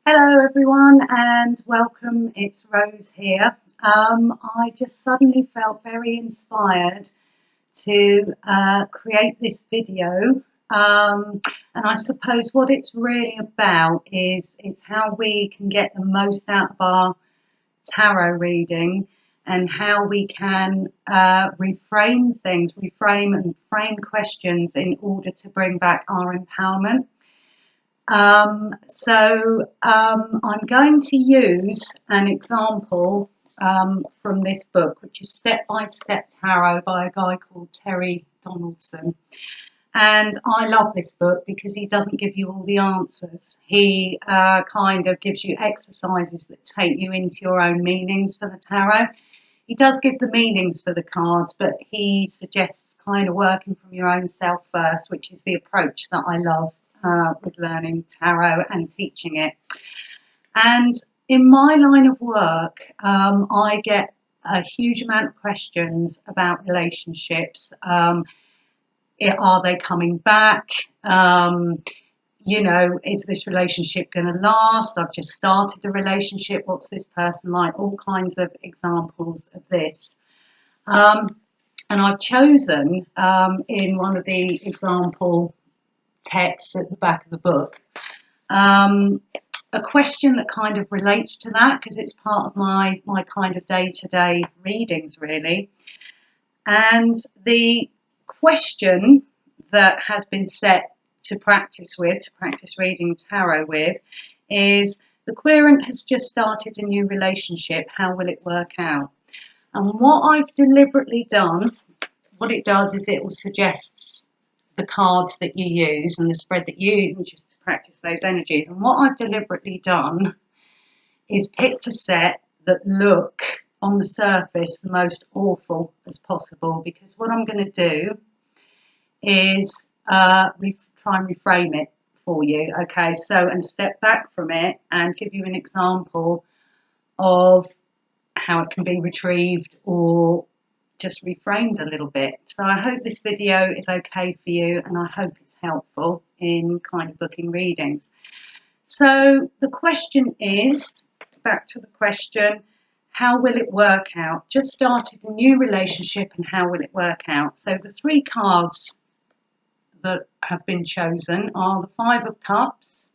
Hello everyone and welcome, it's Rose here. I just suddenly felt very inspired to create this video, and I suppose what it's really about is how we can get the most out of our tarot reading and how we can reframe and frame questions in order to bring back our empowerment. I'm going to use an example from this book, which is Step by Step Tarot by a guy called Terry Donaldson. And I love this book because he doesn't give you all the answers. He kind of gives you exercises that take you into your own meanings for the tarot. He does give the meanings for the cards, but he suggests kind of working from your own self first, which is the approach that I love with learning tarot and teaching it. And in my line of work, I get a huge amount of questions about relationships. Are they coming back? Is this relationship going to last? I've just started a relationship. What's this person like? All kinds of examples of this. And I've chosen in one of the example text at the back of the book, a question that kind of relates to that because it's part of my kind of day-to-day readings really. And the question that has been set to practice reading tarot with is: the querent has just started a new relationship, how will it work out? And what I've deliberately done, what it does is it will suggest the cards that you use and the spread that you use, and just to practice those energies. And what I've deliberately done is picked a set that look on the surface the most awful as possible, because what I'm going to do is try and reframe it for you. Okay, so and step back from it and give you an example of how it can be retrieved or just reframed a little bit. So I hope this video is okay for you, and I hope it's helpful in kind of booking readings. So the question is, back to the question, how will it work out? Just started a new relationship and how will it work out? So the three cards that have been chosen are the Five of Cups,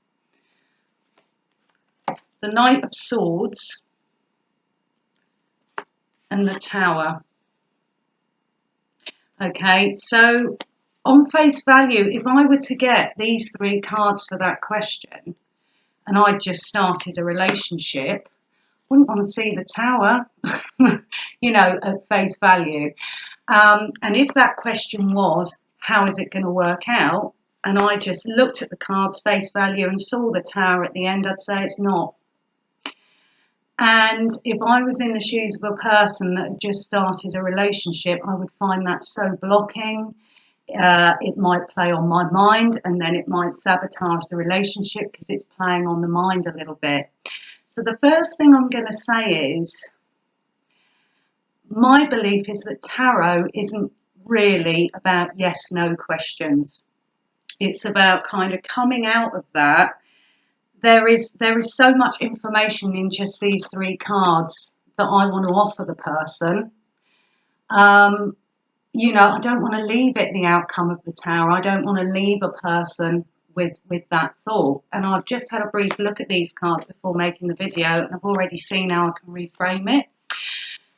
the Knight of Swords, and the Tower. Okay, so on face value, if I were to get these three cards for that question and I just started a relationship, I wouldn't want to see the Tower, at face value. And if that question was, how is it going to work out? And I just looked at the cards face value and saw the Tower at the end, I'd say it's not. And if I was in the shoes of a person that had just started a relationship, I would find that so blocking. It might play on my mind, and then it might sabotage the relationship because it's playing on the mind a little bit. So the first thing I'm going to say is, my belief is that tarot isn't really about yes/no questions. It's about kind of coming out of that. There is so much information in just these three cards that I want to offer the person. I don't want to leave it the outcome of the Tower. I don't want to leave a person with that thought. And I've just had a brief look at these cards before making the video, and I've already seen how I can reframe it.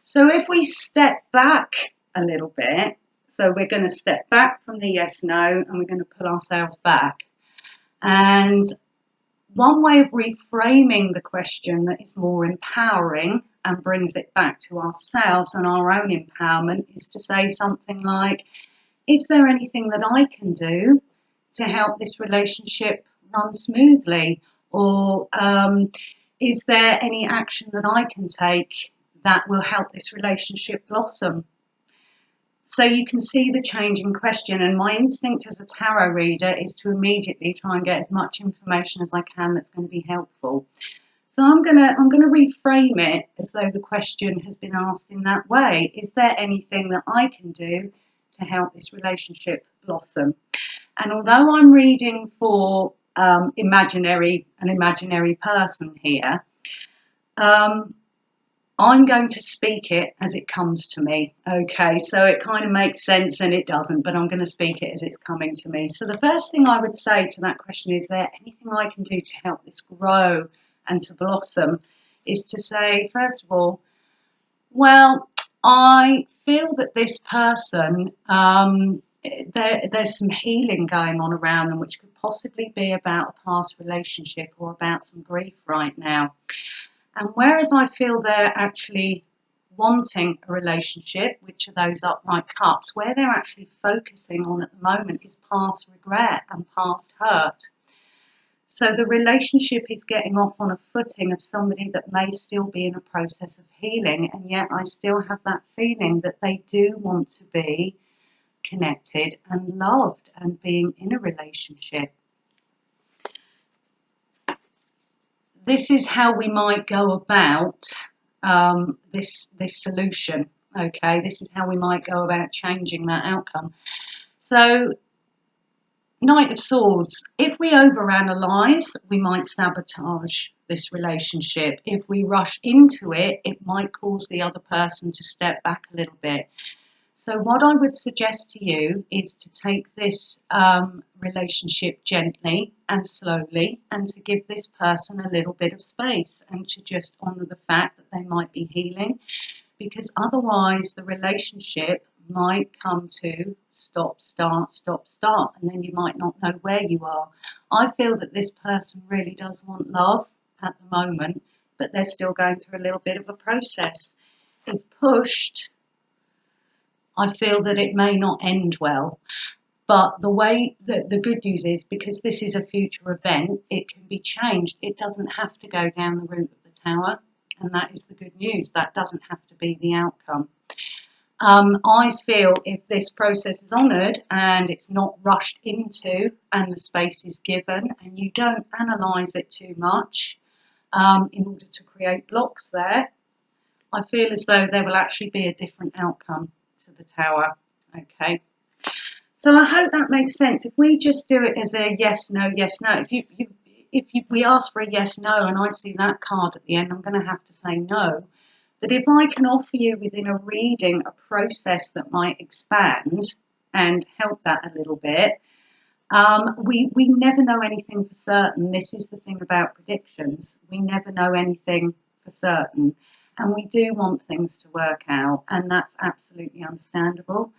So if we step back a little bit, so we're going to step back from the yes/no, and we're going to pull ourselves back. And one way of reframing the question that is more empowering and brings it back to ourselves and our own empowerment is to say something like, is there anything that I can do to help this relationship run smoothly? Or is there any action that I can take that will help this relationship blossom? So you can see the change in question, and my instinct as a tarot reader is to immediately try and get as much information as I can that's going to be helpful. So I'm gonna reframe it as though the question has been asked in that way. Is there anything that I can do to help this relationship blossom? And although I'm reading for an imaginary person here. Um, I'm going to speak it as it comes to me. Okay, so it kind of makes sense and it doesn't, but I'm going to speak it as it's coming to me. So the first thing I would say to that question, is there anything I can do to help this grow and to blossom, is to say, first of all, well, I feel that this person, there's some healing going on around them, which could possibly be about a past relationship or about some grief right now. And whereas I feel they're actually wanting a relationship, which are those upright cups, where they're actually focusing on at the moment is past regret and past hurt. So the relationship is getting off on a footing of somebody that may still be in a process of healing, and yet I still have that feeling that they do want to be connected and loved and being in a relationship. This is how we might go about this solution. Okay, this is how we might go about changing that outcome. So, Knight of Swords, if we overanalyze, we might sabotage this relationship. If we rush into it, it might cause the other person to step back a little bit. So what I would suggest to you is to take this relationship gently and slowly, and to give this person a little bit of space, and to just honour the fact that they might be healing, because otherwise the relationship might come to stop, start, stop, start, and then you might not know where you are. I feel that this person really does want love at the moment, but they're still going through a little bit of a process. If pushed, I feel that it may not end well. But the way that the good news is, because this is a future event, it can be changed. It doesn't have to go down the route of the Tower, and that is the good news. That doesn't have to be the outcome. I feel if this process is honoured and it's not rushed into, and the space is given, and you don't analyse it too much in order to create blocks there, I feel as though there will actually be a different outcome to the Tower. Okay. So I hope that makes sense. If we just do it as a yes, no, if we ask for a yes, no, and I see that card at the end, I'm going to have to say no. But if I can offer you within a reading a process that might expand and help that a little bit, we never know anything for certain. This is the thing about predictions. We never know anything for certain. And we do want things to work out, and that's absolutely understandable.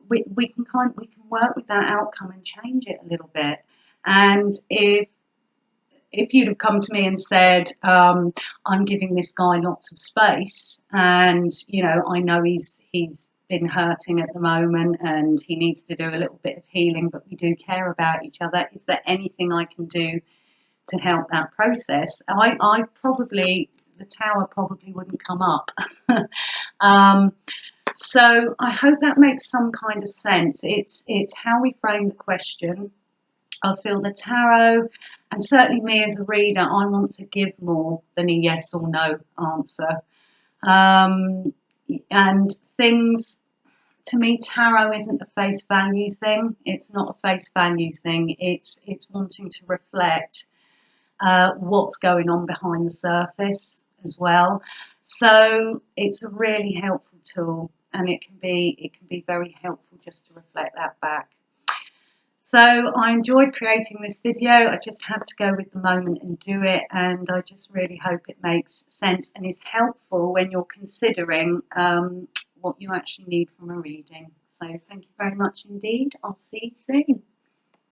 We can work with that outcome and change it a little bit. And if you'd have come to me and said, I'm giving this guy lots of space, and I know he's been hurting at the moment and he needs to do a little bit of healing, but we do care about each other, is there anything I can do to help that process? I probably, the Tower probably wouldn't come up. So I hope that makes some kind of sense. It's how we frame the question. I feel the tarot, and certainly me as a reader, I want to give more than a yes or no answer. And things, to me, tarot isn't a face value thing. It's not a face value thing. It's wanting to reflect what's going on behind the surface as well. So it's a really helpful tool, and it can be very helpful just to reflect that back. So I enjoyed creating this video. I just had to go with the moment and do it, and I just really hope it makes sense and is helpful when you're considering what you actually need from a reading. So thank you very much indeed. I'll see you soon.